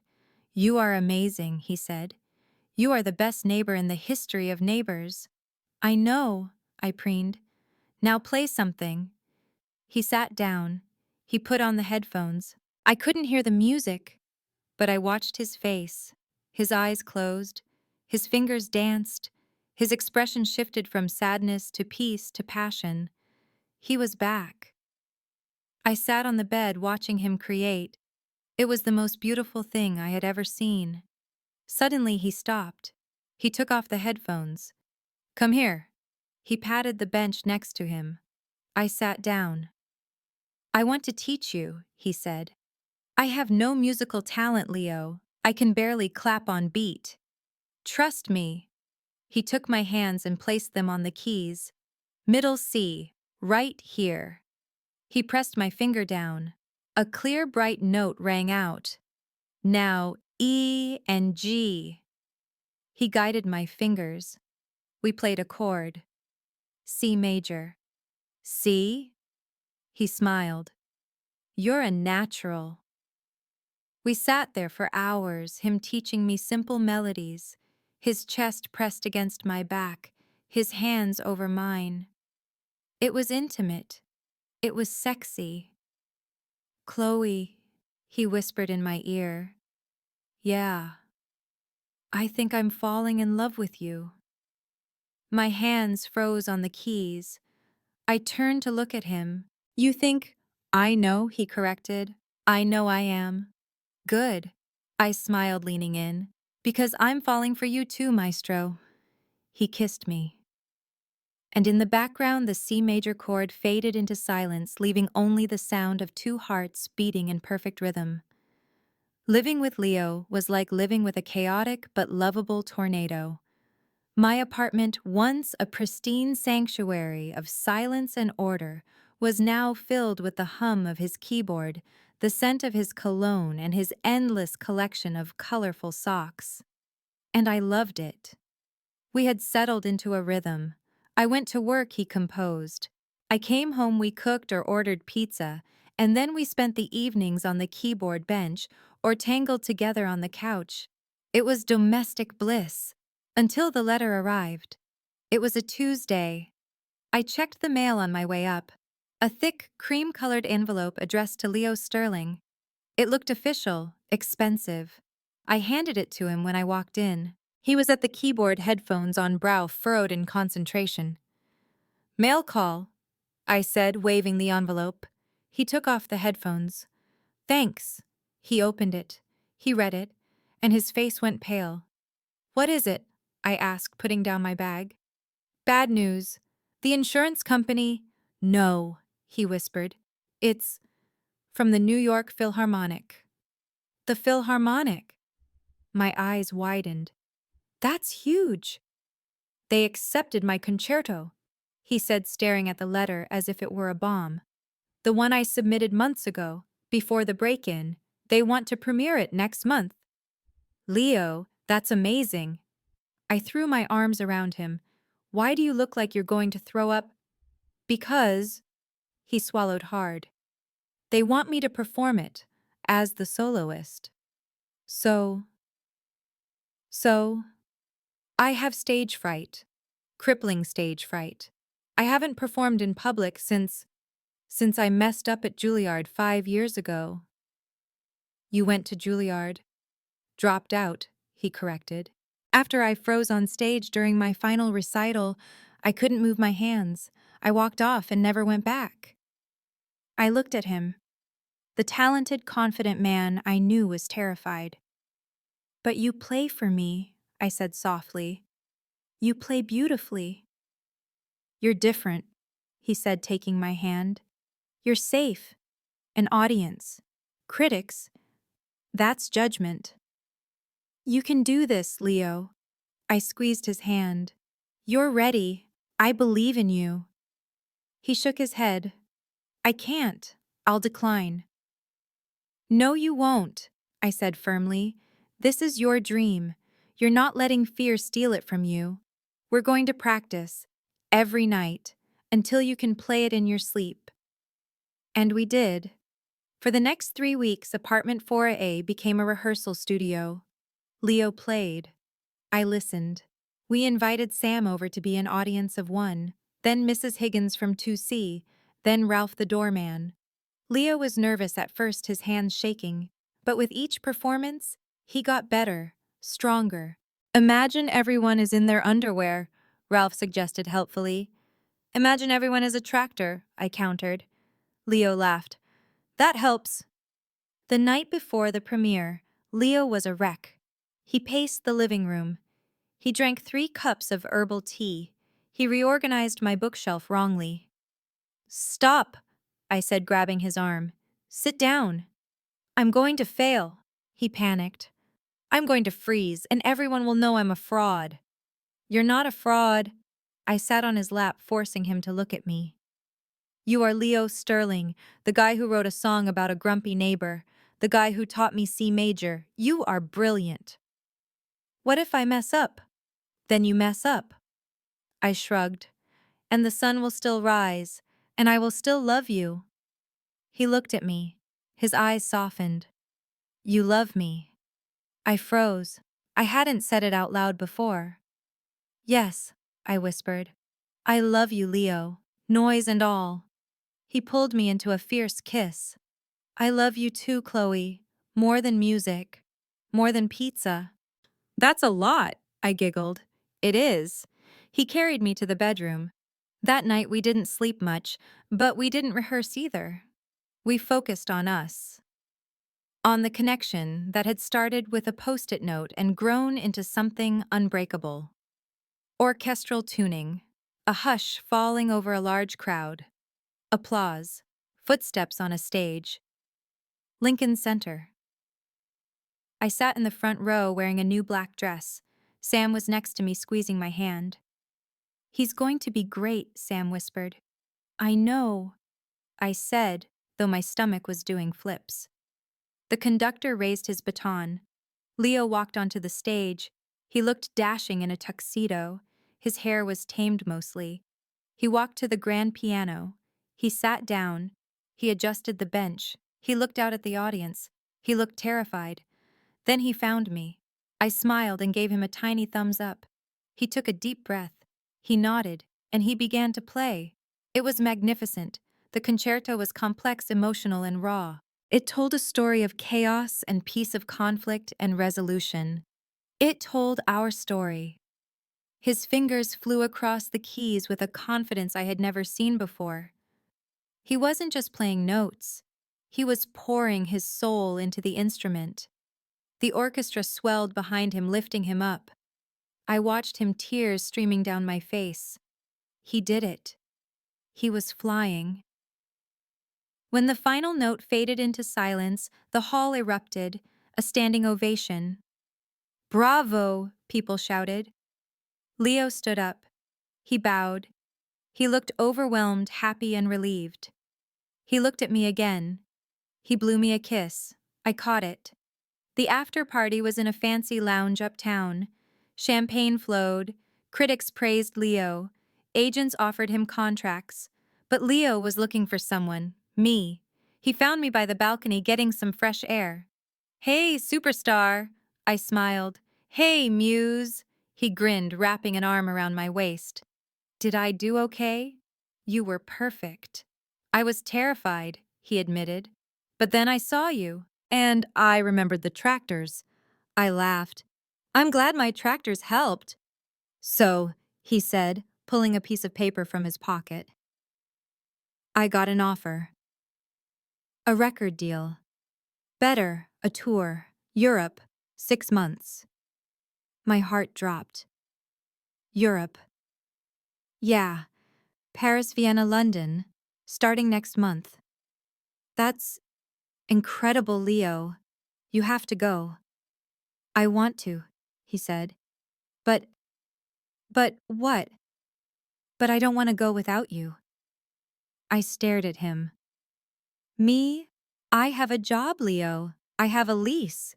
You are amazing, he said. You are the best neighbor in the history of neighbors. I know, I preened. Now play something. He sat down. He put on the headphones. I couldn't hear the music, but I watched his face. His eyes closed. His fingers danced. His expression shifted from sadness to peace to passion. He was back. I sat on the bed watching him create. It was the most beautiful thing I had ever seen. Suddenly he stopped. He took off the headphones. Come here. He patted the bench next to him. I sat down. I want to teach you, he said. I have no musical talent, Leo. I can barely clap on beat. Trust me. He took my hands and placed them on the keys. Middle C, right here. He pressed my finger down. A clear, bright note rang out. Now E and G. He guided my fingers. We played a chord. C major. C? He smiled. You're a natural. We sat there for hours, him teaching me simple melodies, his chest pressed against my back, his hands over mine. It was intimate. It was sexy. Chloe, He whispered in my ear. Yeah, I think I'm falling in love with you. My hands froze on the keys. I turned to look at him. You think? I know, he corrected. I know I am. Good. I smiled, leaning in. Because I'm falling for you too, maestro. He kissed me. And in the background, the C major chord faded into silence, leaving only the sound of two hearts beating in perfect rhythm. Living with Leo was like living with a chaotic but lovable tornado. My apartment, once a pristine sanctuary of silence and order, was now filled with the hum of his keyboard, the scent of his cologne, and his endless collection of colorful socks. And I loved it. We had settled into a rhythm. I went to work, he composed. I came home, we cooked or ordered pizza, and then we spent the evenings on the keyboard bench or tangled together on the couch. It was domestic bliss. Until the letter arrived. It was a Tuesday. I checked the mail on my way up. A thick, cream-colored envelope addressed to Leo Sterling. It looked official, expensive. I handed it to him when I walked in. He was at the keyboard, headphones on, brow furrowed in concentration. Mail call, I said, waving the envelope. He took off the headphones. Thanks. He opened it. He read it, and his face went pale. What is it? I asked, putting down my bag. Bad news. The insurance company. No, he whispered. It's from the New York Philharmonic. The Philharmonic. My eyes widened. That's huge. They accepted my concerto, he said, staring at the letter as if it were a bomb. The one I submitted months ago, before the break-in. They want to premiere it next month. Leo, that's amazing. I threw my arms around him. Why do you look like you're going to throw up? Because, he swallowed hard. They want me to perform it, as the soloist. So, I have stage fright. Crippling stage fright. I haven't performed in public since I messed up at Juilliard 5 years ago. You went to Juilliard. Dropped out, he corrected. After I froze on stage during my final recital, I couldn't move my hands. I walked off and never went back. I looked at him. The talented, confident man I knew was terrified. But you play for me, I said softly. You play beautifully. You're different, he said, taking my hand. You're safe. An audience. Critics. That's judgment. You can do this, Leo. I squeezed his hand. You're ready. I believe in you. He shook his head. I can't. I'll decline. No, you won't, I said firmly. This is your dream. You're not letting fear steal it from you. We're going to practice, every night, until you can play it in your sleep. And we did. For the next 3 weeks, Apartment 4A became a rehearsal studio. Leo played. I listened. We invited Sam over to be an audience of one, then Mrs. Higgins from 2C, then Ralph the doorman. Leo was nervous at first, his hands shaking, but with each performance, he got better, stronger. Imagine everyone is in their underwear, Ralph suggested helpfully. Imagine everyone is a tractor, I countered. Leo laughed. That helps. The night before the premiere, Leo was a wreck. He paced the living room. He drank 3 cups of herbal tea. He reorganized my bookshelf wrongly. Stop, I said, grabbing his arm. Sit down. I'm going to fail, he panicked. I'm going to freeze, and everyone will know I'm a fraud. You're not a fraud. I sat on his lap, forcing him to look at me. You are Leo Sterling, the guy who wrote a song about a grumpy neighbor, the guy who taught me C major. You are brilliant. What if I mess up? Then you mess up. I shrugged. And the sun will still rise, and I will still love you. He looked at me. His eyes softened. You love me. I froze. I hadn't said it out loud before. Yes, I whispered. I love you, Leo, noise and all. He pulled me into a fierce kiss. I love you too, Chloe, More than music. More than pizza. That's a lot, I giggled. It is. He carried me to the bedroom. That night we didn't sleep much, but we didn't rehearse either. We focused on us. On the connection that had started with a post-it note and grown into something unbreakable. Orchestral tuning. A hush falling over a large crowd. Applause. Footsteps on a stage. Lincoln Center. I sat in the front row wearing a new black dress. Sam was next to me squeezing my hand. "He's going to be great," Sam whispered. "I know," I said, though my stomach was doing flips. The conductor raised his baton. Leo walked onto the stage. He looked dashing in a tuxedo. His hair was tamed mostly. He walked to the grand piano. He sat down. He adjusted the bench. He looked out at the audience. He looked terrified. Then he found me. I smiled and gave him a tiny thumbs up. He took a deep breath. He nodded, and he began to play. It was magnificent. The concerto was complex, emotional, and raw. It told a story of chaos and peace, of conflict and resolution. It told our story. His fingers flew across the keys with a confidence I had never seen before. He wasn't just playing notes. He was pouring his soul into the instrument. The orchestra swelled behind him, lifting him up. I watched him, tears streaming down my face. He did it. He was flying. When the final note faded into silence, the hall erupted, a standing ovation. "Bravo!" people shouted. Leo stood up. He bowed. He looked overwhelmed, happy, and relieved. He looked at me again. He blew me a kiss. I caught it. The after-party was in a fancy lounge uptown. Champagne flowed. Critics praised Leo. Agents offered him contracts. But Leo was looking for someone, me. He found me by the balcony getting some fresh air. "Hey, superstar," I smiled. "Hey, muse." He grinned, wrapping an arm around my waist. "Did I do okay?" "You were perfect." "I was terrified," he admitted. "But then I saw you. And I remembered the tractors." I laughed. "I'm glad my tractors helped." "So," he said, pulling a piece of paper from his pocket. "I got an offer. A record deal. Better, a tour. Europe. 6 months." My heart dropped. Europe. Yeah. Paris, Vienna, London. Starting next month. "That's incredible, Leo. You have to go." "I want to," he said. But what? "But I don't want to go without you." I stared at him. "Me? I have a job, Leo. I have a lease."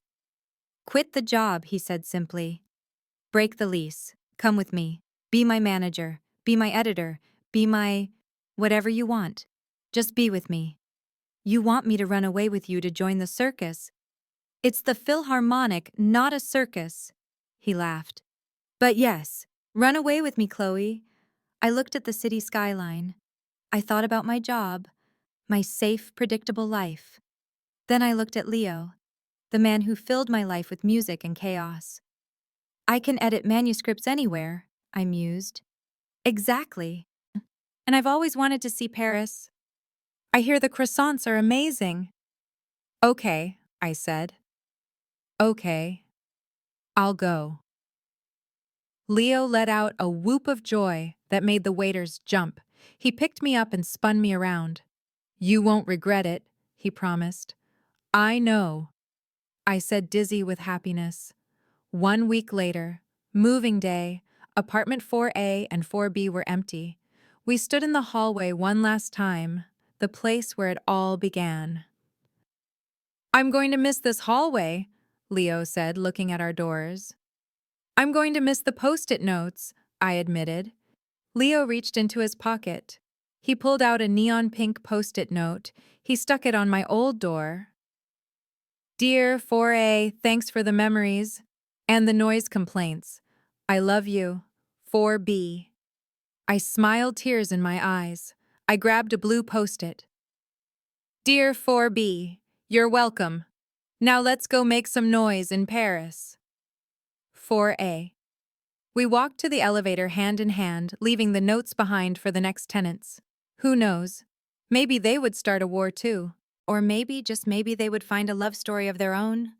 "Quit the job," he said simply. "Break the lease. Come with me. Be my manager. Be my editor. Be my whatever you want. Just be with me." "You want me to run away with you to join the circus?" "It's the Philharmonic, not a circus." He laughed. "But yes, run away with me, Chloe." I looked at the city skyline. I thought about my job, my safe, predictable life. Then I looked at Leo, the man who filled my life with music and chaos. "I can edit manuscripts anywhere," I mused. "Exactly. And I've always wanted to see Paris. I hear the croissants are amazing." "Okay," I said. "Okay. I'll go." Leo let out a whoop of joy that made the waiters jump. He picked me up and spun me around. "You won't regret it," he promised. "I know," I said, dizzy with happiness. 1 week later, moving day, apartment 4A and 4B were empty. We stood in the hallway one last time, the place where it all began. "I'm going to miss this hallway," Leo said, looking at our doors. "I'm going to miss the post-it notes," I admitted. Leo reached into his pocket. He pulled out a neon pink post-it note. He stuck it on my old door. "Dear 4A, thanks for the memories and the noise complaints. I love you. 4B." I smiled, tears in my eyes. I grabbed a blue post-it. "Dear 4B, you're welcome. Now let's go make some noise in Paris. 4A. We walked to the elevator hand in hand, leaving the notes behind for the next tenants. Who knows? Maybe they would start a war too. Or maybe, just maybe, they would find a love story of their own.